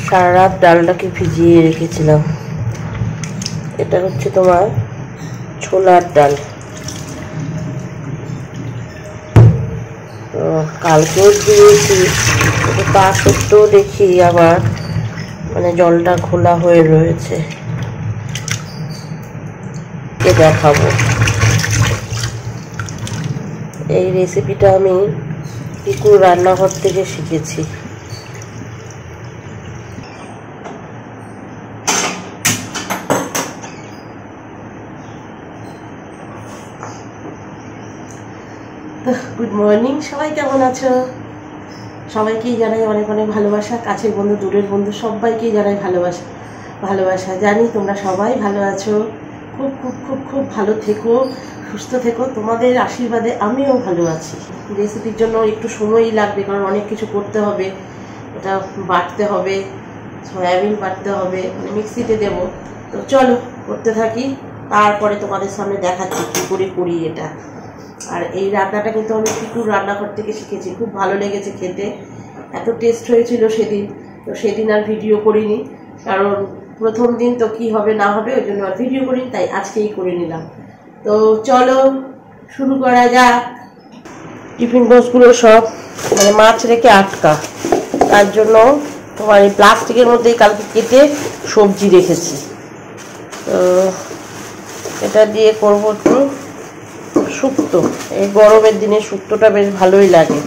সারা রাত ডালটাকে ভিজিয়ে রেখেছিলাম। এটা হচ্ছে তোমার ছোলার ডাল। তো কালকেও দিয়েছি, তা সত্ত্বেও দেখি আবার মানে জলটা ঘোলা হয়ে রয়েছে। দেখাবো এই রেসিপিটা আমি পিকুর রান্নাঘর থেকে শিখেছি। গুড মর্নিং, সবাই কেমন আছো? সবাইকেই জানাই অনেক অনেক ভালোবাসা, কাছের বন্ধু দূরের বন্ধু সবাইকেই জানাই ভালোবাসা। জানি তোমরা সবাই ভালো আছো, খুব খুব খুব খুব ভালো থেকো, সুস্থ থেকো। তোমাদের আশীর্বাদে আমিও ভালো আছি। রেসিপির জন্য একটু সময়ই লাগবে, কারণ অনেক কিছু করতে হবে। এটা বাটতে হবে, সয়াবিন বাটতে হবে, মানে মিক্সিতে দেবো। তো চলো করতে থাকি, তারপরে তোমাদের সামনে দেখাচ্ছি কী করে করি এটা। আর এই রান্নাটা কিন্তু আমি পিকুর রান্নাঘর থেকে শিখেছি, খুব ভালো লেগেছে খেতে, এত টেস্ট হয়েছিল সেদিন। তো সেদিন আর ভিডিও করিনি, কারণ প্রথম দিন তো কি হবে না হবে ওই জন্য আর ভিডিও করিনি, তাই আজকেই করে নিলাম। তো চলো শুরু করা যাক। টিফিন বক্সগুলো সব মানে মাছ রেখে আটকা, তার জন্য তোমার এই প্লাস্টিকের মধ্যেই কালকে কেটে সবজি রেখেছি। তো এটা দিয়ে করবো একটু শুক্তো। এই গরমের দিনে শুক্তোটা বেশ ভালোই লাগে।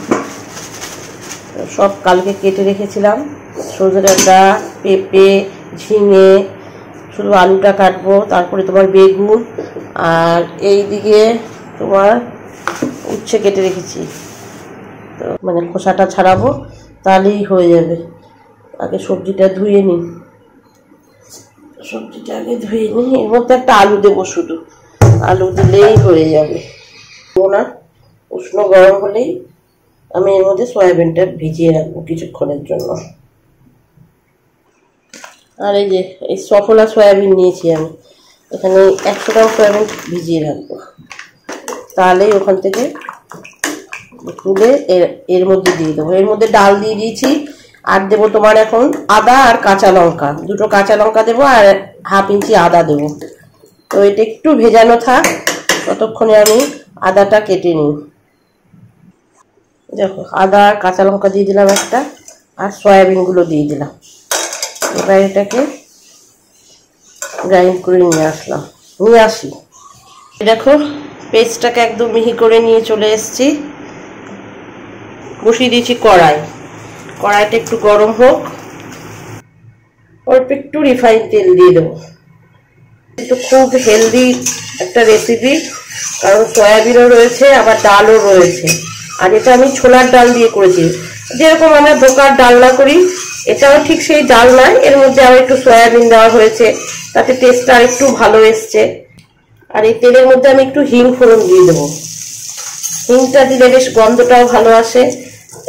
সব কালকে কেটে রেখেছিলাম, সজনে ডাঁটা, পেঁপে, ঝিঙে, শুধু আলুটা কাটবো, তারপরে তোমার বেগুন, আর এই দিকে তোমার উচ্ছে কেটে রেখেছি। তো মানে খোসাটা ছাড়াবো, তাহলেই হয়ে যাবে। আগে সবজিটা ধুয়ে নিই, এর মধ্যে একটা আলু দেবো, শুধু আলু দিলেই হয়ে যাবে না। উষ্ণ গরম হলেই আমি এর মধ্যে সয়াবিনটা ভিজিয়ে রাখবো কিছুক্ষণের জন্য। আর এই যে এই সফলা সয়াবিন নিয়েছি আমি, এখানে 100 গ্রাম সয়াবিন ভিজিয়ে রাখবো, তাহলেই ওখান থেকে তুলে এর মধ্যে দিয়ে দেবো। এর মধ্যে ডাল দিয়ে দিয়েছি, আর দেবো তোমার এখন আদা আর কাঁচা লঙ্কা, 2টো কাঁচা লঙ্কা দেবো, আর 1/2 ইঞ্চি আদা দেবো। তো এটা একটু ভেজানো থাক, ততক্ষণে আমি আদাটা কেটে নিই। দেখো আদা আর কাঁচা লঙ্কা দিয়ে দিলাম একটা, আর সয়াবিনগুলো দিয়ে দিলাম। এবার এটাকে গ্রাইন্ড করে নিয়ে আসি। দেখো পেস্টটাকে একদম মিহি করে নিয়ে চলে এসেছি। বসিয়ে দিয়েছি কড়াইটা একটু গরম হোক, অল্প একটু রিফাইন তেল দিয়ে দেবো। একটু খুব হেলদি একটা রেসিপি, কারণ সয়াবিনও রয়েছে আবার ডালও রয়েছে। আর এটা আমি ছোলার ডাল দিয়ে করেছি, যেরকম আমরা বোকার ডালনা করি, এটাও ঠিক সেই ডাল নয়, এর মধ্যে আবার একটু সয়াবিন দেওয়া হয়েছে, তাতে টেস্টটা আর একটু ভালো এসছে। আর এই তেলের মধ্যে আমি একটু হিং ফোড়ন দিয়ে দেবো, হিংটা দিলে বেশ গন্ধটাও ভালো আসে।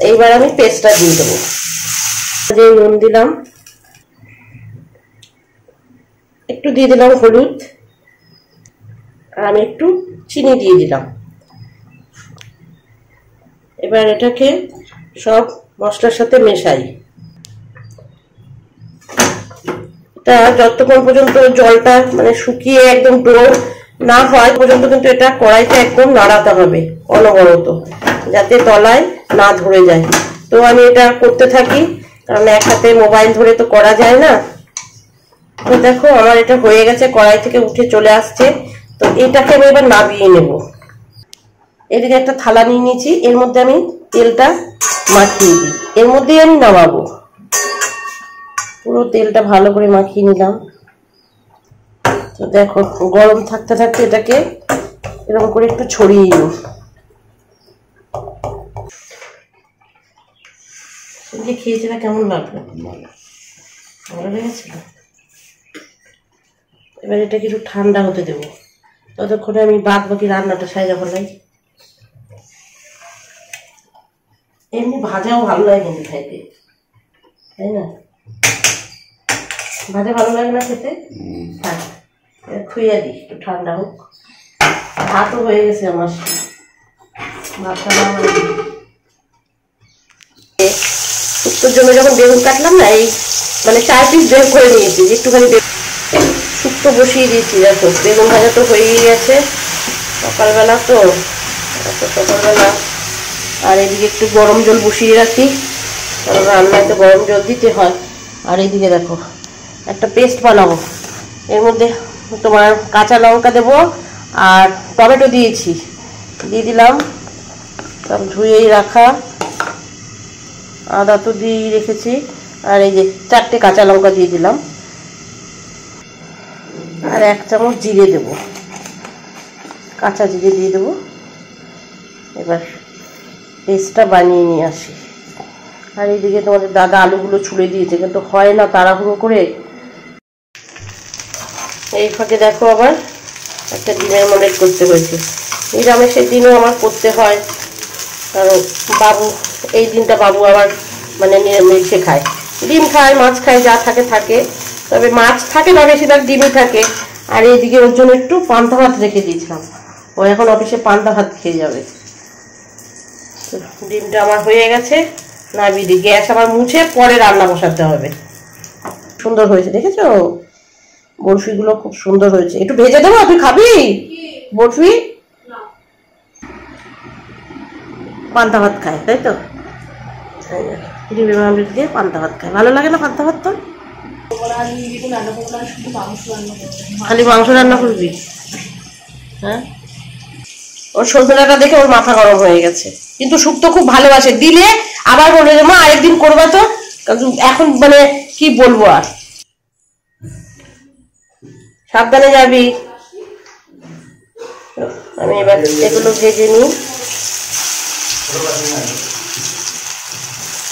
এইবার আমি পেস্টটা দিয়ে দেবো। যে নুন দিলাম, একটু দিয়ে দিলাম হলুদ, আর আমি একটু চিনি দিয়ে দিলাম। এবার এটাকে সব মশলার সাথে মেশাই। এটা যতক্ষণ পর্যন্ত জলটা মানে শুকিয়ে একদম ডো না হয় পর্যন্ত কিন্তু এটা কড়াইতে একদম নাড়াতে হবে অনবরত, যাতে তলায় না ধরে যায়। তো আমি এটা করতে থাকি, কারণ এক হাতে মোবাইল ধরে তো করা যায় না। তো দেখো আমার এটা হয়ে গেছে, কড়াই থেকে উঠে চলে আসছে। তো এটাকে আমি এবার নামিয়ে নেব। এদিকে একটা থালা নিয়ে নিয়েছি, এর মধ্যে আমি তেলটা মাখিয়ে দিই, এর মধ্যেই আমি নামাবো। পুরো তেলটা ভালো করে মাখিয়ে নিলাম। তো দেখো গরম থাকতে থাকতে এটাকে এরকম করে একটু ছড়িয়ে নিই। খেয়েছিল কেমন লাগলো? ভালো লেগেছিল। এবার এটাকে একটু ঠান্ডা হতে দেবো, ততক্ষণে আমি বাকি রান্নাটা সাইজা ফেলাই। এমনি ভাজাও ভালো লাগে কিন্তু খাইতে, তাই না? ভাজা ভালো লাগে না খেতে? হ্যাঁ, খুইয়া দিই একটু ঠান্ডা হোক। ভাতও হয়ে গেছে আমার। শুক্তোর জন্য যখন বেগুন কাটলাম না, এই মানে 4 পিস বের করে নিয়েছি, একটুখানি শুক্তো বসিয়ে দিয়েছি। দেখো বেগুন ভাজা তো হয়েই গেছে, সকালবেলা তো সকালবেলা। আর এদিকে একটু গরম জল বসিয়ে রাখি, কারণ রান্নায় তো গরম জল দিতে হয়। আর এইদিকে দেখো একটা পেস্ট বানাবো, এর মধ্যে তোমার কাঁচা লঙ্কা দেবো আর টমেটো দিয়েছি, দিয়ে দিলাম সব ধুয়েই রাখা, আদা তো দিয়েই রেখেছি, আর এই যে 4টে কাঁচা লঙ্কা দিয়ে দিলাম, আর 1 চামচ জিরে দেবো, কাঁচা জিরে দিয়ে দেবো। এবার পেস্টটা বানিয়ে নিয়ে আসি। আর এইদিকে তোমাদের দাদা আলুগুলো ছুলে দিয়েছে, কিন্তু হয় না তাড়াহুড়ো করে। এই ফাঁকে দেখো আবার একটা ডিমের অমলেট করতে হয়েছে। নিরামিষের দিনও আমার করতে হয়, কারণ বাবু এই দিনটা বাবু আবার মানে নিরামিষে খায়, ডিম খায়, মাছ খায়, যা থাকে থাকে, তবে মাছ থাকে না বেশিরভাগ, ডিমই থাকে। আর এইদিকে ওর জন্য একটু পান্তা ভাত রেখে দিয়েছিলাম, ও এখন অফিসে পান্তা ভাত খেয়ে যাবে। ডিমটা আমার হয়ে গেছে, নামিয়ে দিই। গ্যাস আমার মুছে পরে রান্না বসাতে হবে। সুন্দর হয়েছে দেখেছো, বরফিগুলো খুব সুন্দর হয়েছে। একটু ভেজে দেবো, তুই খাবি বরফি? পান্তা ভাত খায় তাই তো, ডিমের অমলেট দিয়ে পান্তা ভাত খায়। ভালো লাগে না পান্তা ভাত? তো খালি মাংস রান্না করবি? হ্যাঁ, ওর সজনাটা দেখে ওর মাথা গরম হয়ে গেছে, কিন্তু শুক্তো খুব ভালোবাসে। দিলে আবার বলবে যে মা আরেকদিন করবা তো, এখন মানে কি বলবো আর। সাবধানে যাবি। আমি এবার এগুলো ভেজে নিই,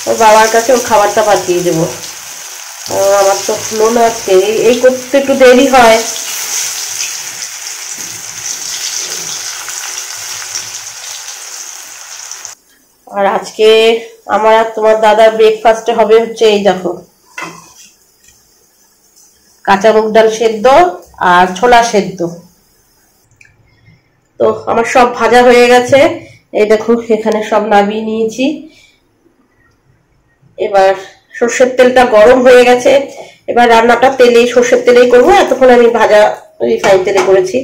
ওর বাবার কাছে ওর খাবারটা পাঠিয়ে দেবো। আমার তো লোন আছে, এই করতে একটু দেরি হয়। আর আজকে আমার আর তোমার দাদার ব্রেকফাস্টে হবে হচ্ছে এই দেখো কাঁচা মুগ ডাল সেদ্ধ আর ছোলা সেদ্ধ। তো আমার সব ভাজা হয়ে গেছে, এই দেখো এখানে সব নামিয়ে নিয়েছি। এবার সর্ষের তেলটা গরম হয়ে গেছে, এবার রান্নাটা তেলেই, সর্ষের তেলেই করবো। এতক্ষণ আমি ভাজা রিফাইন তেলে করেছি।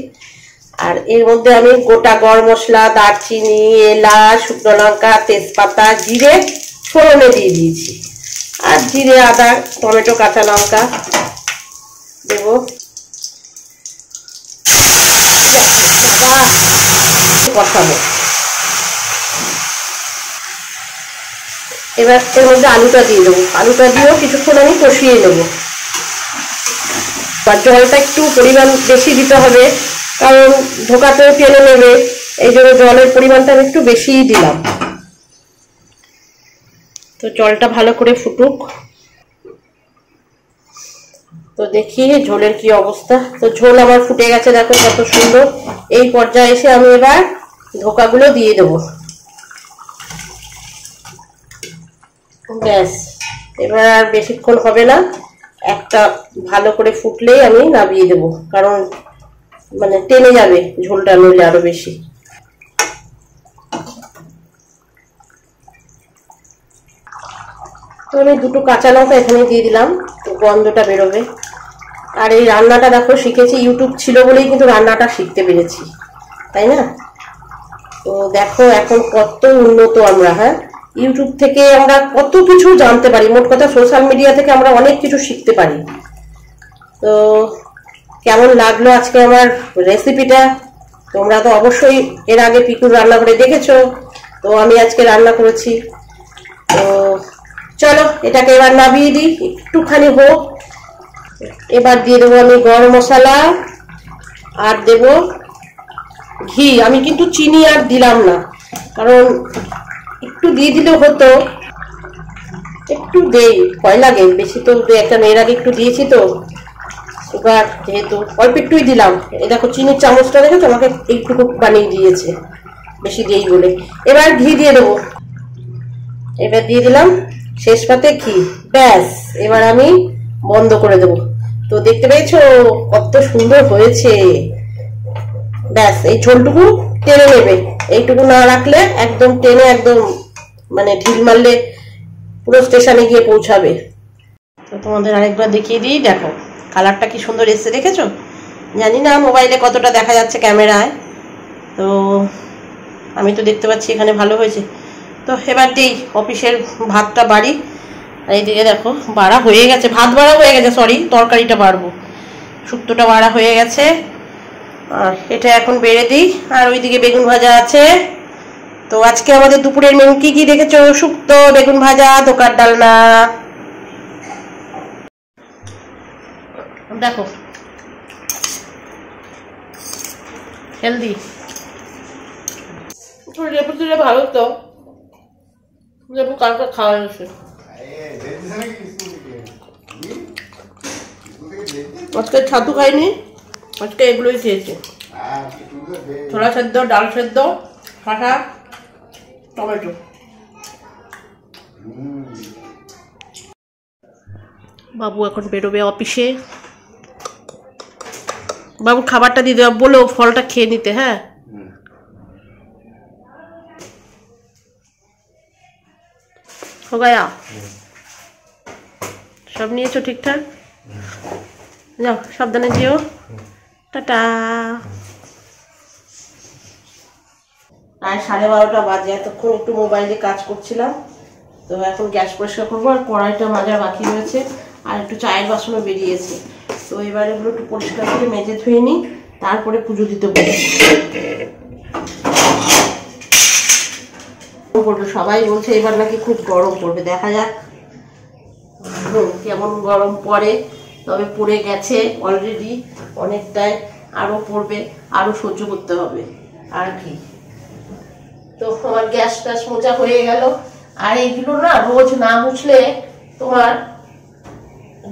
আর এর মধ্যে আমি গোটা গরম মশলা, দারচিনি, এলাচ, শুকনো লঙ্কা, তেজপাতা, জিরে ফোড়নে দিয়ে দিয়েছি। আর জিরে, আদা, টমেটো, কাঁচা লঙ্কা দেবো। কষাবো। এবার এর মধ্যে আলুটা দিয়ে দেবো, আলুটা দিয়েও কিছুক্ষণ আমি কষিয়ে নেবো। আর জলটা একটু পরিমাণ বেশি দিতে হবে, কারণ ধোকাতেও টেনে নেবে, এই জন্য জলের পরিমাণটা আমি একটু বেশিই দিলাম। তো জলটা ভালো করে ফুটুক, তো দেখি ঝোলের কি অবস্থা। তো ঝোল আমার ফুটে গেছে, দেখো কত সুন্দর। এই পর্যায়ে এসে আমি এবার ধোকাগুলো দিয়ে দেবো। ব্যাস, এবার আর বেশিক্ষণ হবে না, একটা ভালো করে ফুটলেই আমি নামিয়ে দেবো, কারণ মানে টেনে যাবে ঝোলটা নইলে আরো বেশি। তো আমি 2টো কাঁচা লঙ্কা এখানে দিয়ে দিলাম, তো গন্ধটা বেরোবে। আর এই রান্নাটা দেখো শিখেছি, ইউটিউব ছিল বলেই কিন্তু রান্নাটা শিখতে পেরেছি, তাই না? তো দেখো এখন কত উন্নত আমরা, হ্যাঁ, ইউটিউব থেকে আমরা কত কিছু জানতে পারি। মোট কথা সোশ্যাল মিডিয়া থেকে আমরা অনেক কিছু শিখতে পারি। তো কেমন লাগলো আজকে আমার রেসিপিটা? তোমরা তো অবশ্যই এর আগে পিকুর রান্না করে দেখেছো, তো আমি আজকে রান্না করেছি। তো চলো এটাকে এবার নামিয়ে দিই, একটুখানি হোক। এবার দিয়ে দেবো আমি গরম মশলা, আর দেব ঘি। আমি কিন্তু চিনি আর দিলাম না, কারণ একটু দিয়ে দিলে হতো, একটু দেই, ভয় লাগে বেশি। তো একটা মেয়ের আগে একটু দিয়েছি, তো এবার যেহেতু অল্প একটুই দিলাম। এই দেখো চিনির চামচটা দেখেছো, আমাকে এইটুকু বানিয়ে দিয়েছে, বেশি দিই বলে। এবার ঘি দিয়ে দেবো, এবার দিয়ে দিলাম শেষ পাতে ঘি। ব্যাস, এবার আমি বন্ধ করে দেবো। তো দেখতে পেয়েছো কত সুন্দর হয়েছে। ব্যাস, এই ঝোলটুকু টেনে নেবে। এইটুকু না রাখলে একদম ট্রেনে একদম মানে ঢিল মারলে পুরো স্টেশনে গিয়ে পৌঁছাবে। তো তোমাদের আরেকবার দেখিয়ে দিই, দেখো কালারটা কি সুন্দর এসছে, দেখেছো? জানি না মোবাইলে কতটা দেখা যাচ্ছে ক্যামেরায়, তো আমি তো দেখতে পাচ্ছি এখানে ভালো হয়েছে। তো এবার দিই অফিসের ভাতটা বাড়ি। আর এইদিকে দেখো বাড়া হয়ে গেছে, ভাত বাড়া হয়ে গেছে, সরি তরকারিটা বাড়বো, শুক্তোটা বাড়া হয়ে গেছে। আর এটা এখন বেড়ে দিই। আর ওইদিকে বেগুন ভাজা আছে। তো আজকে আমাদের দুপুরের মেনু কি কি দেখেছো? শুক্তো, বেগুন ভাজা, দোকার ডালনা। দেখো হেলদি, লেবু দিলে ভালো তো, লেবু কালকে খাওয়া গেছে। আজকে ছাতু খাইনি, আজকে এগুলোই খেয়েছে, ছোলা সেদ্ধ, ডাল সেদ্ধ, শসা, টমেটো। বাবু এখন বেরোবে অফিসে। বাবু খাবারটা দিয়ে দেওয়া, বলো ফলটা খেয়ে নিতে। হ্যাঁ हो गया, সব নিয়েছো ঠিকঠাক? যাও সাবধানে যেও, টাটা। আর 12:30 বাজে, এতক্ষণ একটু মোবাইলে কাজ করছিলাম। তো এখন গ্যাস পরিষ্কার করবো, আর কড়াইটা মাজার বাকি রয়েছে, আর একটু চায়ের বাসনও বেরিয়েছে। তো এবার এগুলো একটু পরিষ্কার করে মেজে ধুয়ে নিই, তারপরে পুজো দিতে বলি। সবাই বলছে এবার নাকি খুব গরম পড়বে, দেখা যাক কেমন গরম পড়ে। তবে পড়ে গেছে অলরেডি অনেকটাই, আরো পড়বে, আরো সহ্য করতে হবে আর কি। তো আমার গ্যাস ট্যাস মোছা হয়ে গেল। আর এইগুলো না রোজ না মুছলে তোমার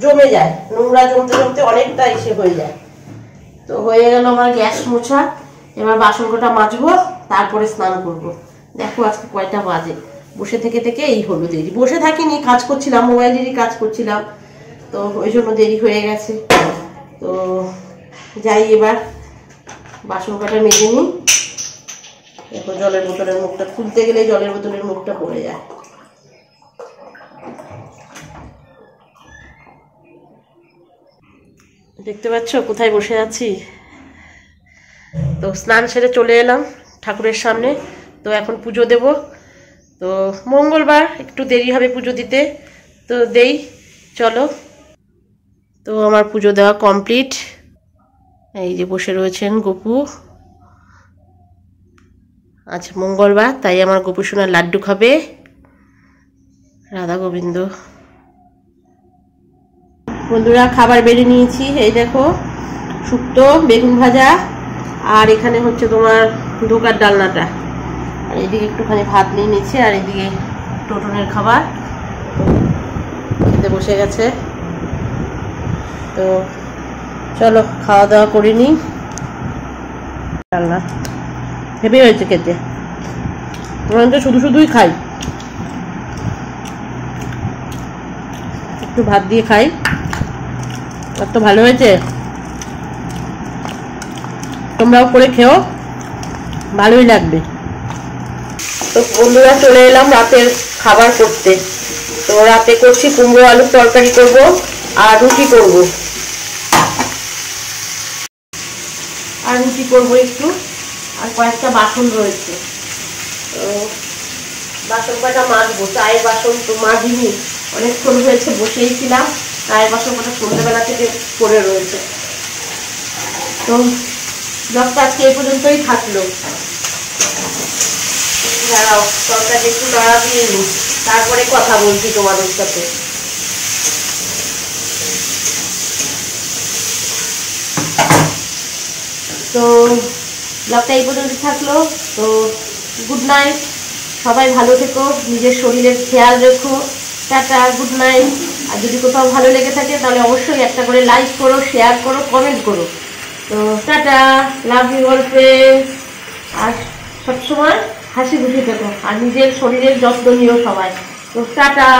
জমে যায়, নোংরা জমতে জমতে অনেকটা এসে হয়ে যায়। তো হয়ে গেল আমার গ্যাস মোছা। এবার বাসন কটা মাজবো, তারপরে স্নান করবো। দেখো আজকে কয়টা বাজে, বসে থেকে থেকে এই হলো দেরি। বসে থাকিনি, কাজ করছিলাম, মোবাইলেরই কাজ করছিলাম, তো ওই জন্য দেরি হয়ে গেছে। তো যাই এবার বাসন কটা মেজে নিই। দেখো জলের বোতলের মুখটা খুলতে গেলে জলের বোতলের মুখটা পড়ে যায়। দেখতে পাচ্ছ কোথায় বসে আছি? তো স্নান সেরে চলে এলাম ঠাকুরের সামনে। তো এখন পুজো দেব। তো মঙ্গলবার একটু দেরি হবে পুজো দিতে, তো দেই চলো। তো আমার পুজো দেওয়া কমপ্লিট। এই যে বসে রয়েছেন গপু। আচ্ছা মঙ্গলবার, তাই আমার গপু সোনার লাড্ডু খাবে, রাধা গোবিন্দ। বন্ধুরা খাবার বেড়ে নিয়েছি, এই দেখো শুক্তো, বেগুন ভাজা, আর এখানে হচ্ছে তোমার ধোকার ডালনাটা, আর এদিকে একটুখানি ভাত নিয়ে নিচ্ছে, আর এদিকে টোটনের খাবার খেতে বসে গেছে। তো চলো খাওয়া দাওয়া করে নিই। ডালনা হেভি হয়েছে খেতে, আমরা তো শুধু শুধুই খাই, একটু ভাত দিয়ে খাই, আর তো ভালো হয়েছে। তোমরাও করে খেও, ভালোই লাগবে। তো বন্ধুরা চলে এলাম রাতের খাবার করতে। তো রাতে করছি কুমড়ো আলুর তরকারি করব, আর রুটি করব, একটু, আর কয়েকটা বাসন রয়েছে। তো বাসন কয়টা মাজবো, চায়ের বাসন তো মাজিনি, অনেকক্ষণ হয়েছে বসেই ছিলাম, চায়ের বাসন কটা সন্ধ্যেবেলা থেকে পড়ে রয়েছে। তো ব্লগটা আজকে এই পর্যন্তই থাকলো। দাঁড়াও তরকারি একটু নাড়া দিয়ে নিই, তারপরে কথা বলছি তোমাদের সাথে। তো ব্লগটা এই পর্যন্ত থাকলো। তো গুড নাইট, সবাই ভালো থেকো, নিজের শরীরের খেয়াল রেখো, টাটা, গুড নাইট। আর যদি কোথাও ভালো লেগে থাকে তাহলে অবশ্যই একটা করে লাইক করো, শেয়ার করো, কমেন্ট করো। তো tata, love you all friends. আর সবসময় হাসি খুশি থেকো, আর নিজের শরীরের যত্ন নিও সবাই। তো টাটা।